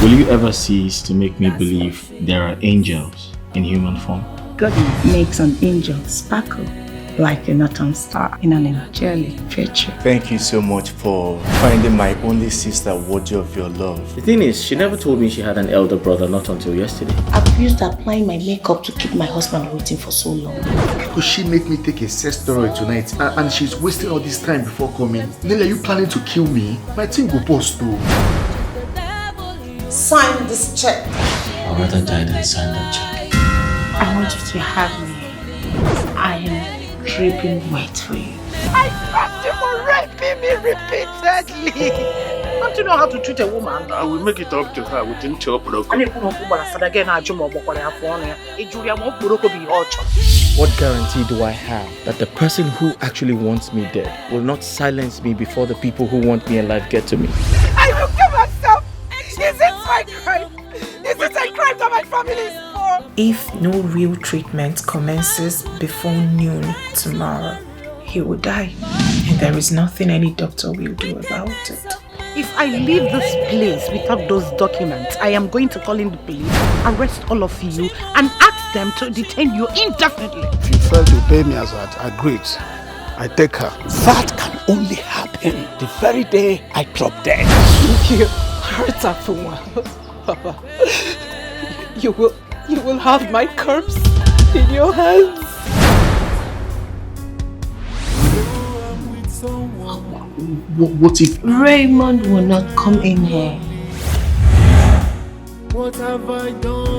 Will you ever cease to make me believe there are angels in human form? God makes an angel sparkle like a northern star in an angelic virtue. Thank you so much for finding my only sister worthy of your love. The thing is, she never told me she had an elder brother not until yesterday. I've used applying my makeup to keep my husband waiting for so long. How could she make me take a sex steroid tonight and she's wasting all this time before coming? Nelly, are you planning to kill me? My thing go post too. Sign this check. I'd rather die than sign that check. I want you to have me. I am dripping wet for you. I trapped you for raping me repeatedly. Don't you know how to treat a woman? I will make it up to her within 12 blocks. What guarantee do I have that the person who actually wants me dead will not silence me before the people who want me alive get to me? I will kill myself. Is it my crime? Is it a crime that my family is poor? If no real treatment commences before noon tomorrow, he will die. And there is nothing any doctor will do about it. If I leave this place without those documents, I am going to call in the police, arrest all of you, and ask them to detain you indefinitely. If you fail to pay me as I agreed, I take her. That can only happen the very day I drop dead. You hurt her for one. Papa, you will have my corpse in your hands. What if Raymond will not come in here? What have I done?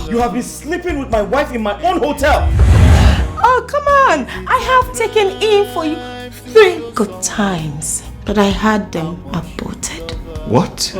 You have been sleeping with my wife in my own hotel. Oh, come on! I have taken in for you 3 good times, but I had them aborted. what?